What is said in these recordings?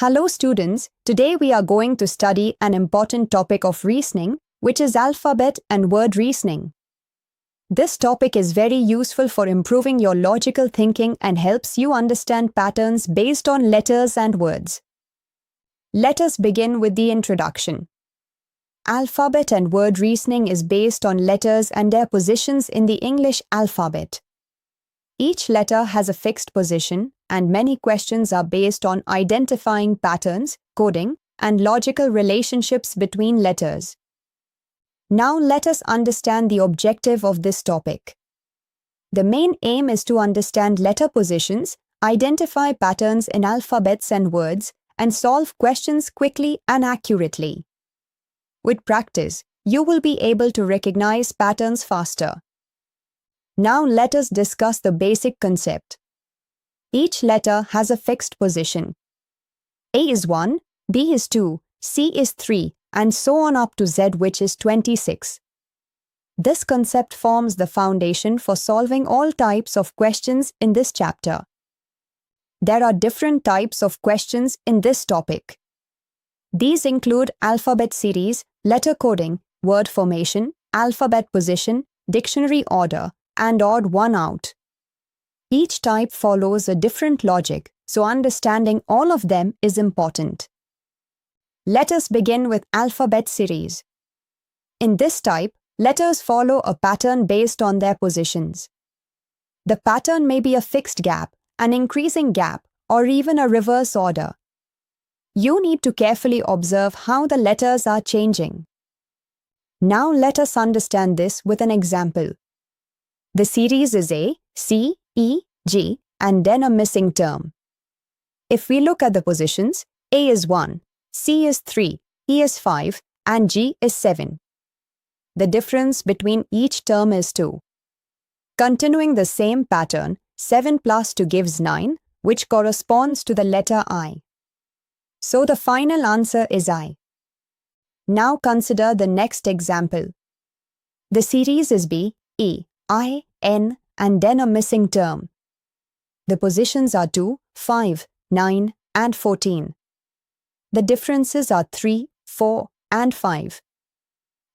Hello students, today we are going to study an important topic of reasoning, which is alphabet and word reasoning. This topic is very useful for improving your logical thinking and helps you understand patterns based on letters and words. Let us begin with the introduction. Alphabet and word reasoning is based on letters and their positions in the English alphabet. Each letter has a fixed position, and many questions are based on identifying patterns, coding, and logical relationships between letters. Now let us understand the objective of this topic. The main aim is to understand letter positions, identify patterns in alphabets and words, and solve questions quickly and accurately. With practice, you will be able to recognize patterns faster. Now let us discuss the basic concept. Each letter has a fixed position. A is 1, B is 2, C is 3, and so on up to Z, which is 26. This concept forms the foundation for solving all types of questions in this chapter. There are different types of questions in this topic. These include alphabet series, letter coding, word formation, alphabet position, dictionary order, and odd one out. Each type follows a different logic, so understanding all of them is important. Let us begin with alphabet series. In this type, letters follow a pattern based on their positions. The pattern may be a fixed gap, an increasing gap, or even a reverse order. You need to carefully observe how the letters are changing. Now let us understand this with an example. The series is A, C, E, G, and then a missing term. If we look at the positions, A is 1, C is 3, E is 5, and G is 7. The difference between each term is 2. Continuing the same pattern, 7 plus 2 gives 9, which corresponds to the letter I. So the final answer is I. Now consider the next example. The series is B, E, I, N, and then a missing term. The positions are 2, 5, 9, and 14. The differences are 3, 4, and 5.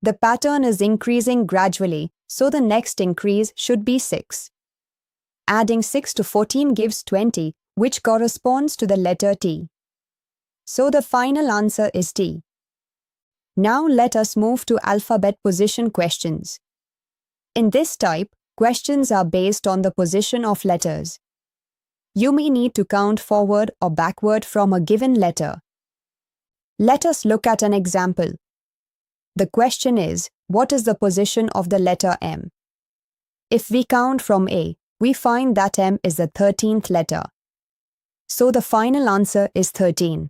The pattern is increasing gradually, so the next increase should be 6. Adding 6 to 14 gives 20, which corresponds to the letter T. So the final answer is T. Now let us move to alphabet position questions. In this type, questions are based on the position of letters. You may need to count forward or backward from a given letter. Let us look at an example. The question is, what is the position of the letter M? If we count from A, we find that M is the 13th letter. So the final answer is 13.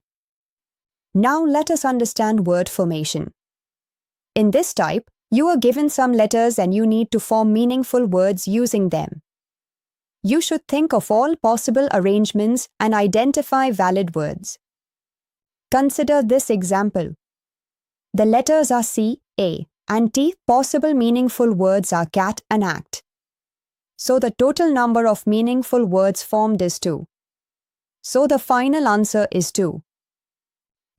Now let us understand word formation. In this type, you are given some letters and you need to form meaningful words using them. You should think of all possible arrangements and identify valid words. Consider this example. The letters are C, A, and T. Possible meaningful words are cat and act. So the total number of meaningful words formed is 2. So the final answer is 2.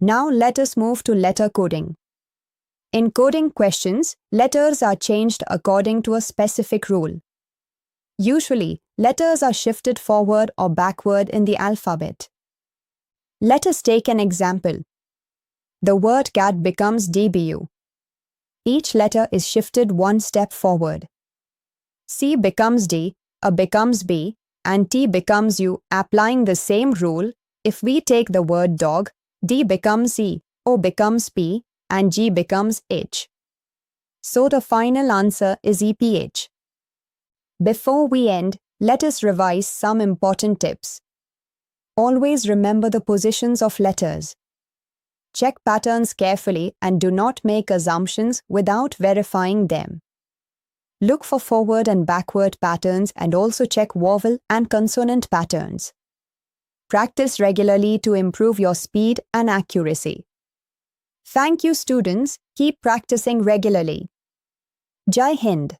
Now let us move to letter coding. In coding questions, letters are changed according to a specific rule. Usually, letters are shifted forward or backward in the alphabet. Let us take an example. The word cat becomes DBU. Each letter is shifted one step forward. C becomes D, A becomes B, and T becomes U. Applying the same rule, if we take the word dog, D becomes E, O becomes P, and G becomes H. So the final answer is EPH. Before we end, let us revise some important tips. Always remember the positions of letters. Check patterns carefully and do not make assumptions without verifying them. Look for forward and backward patterns and also check vowel and consonant patterns. Practice regularly to improve your speed and accuracy. Thank you, students. Keep practicing regularly. Jai Hind.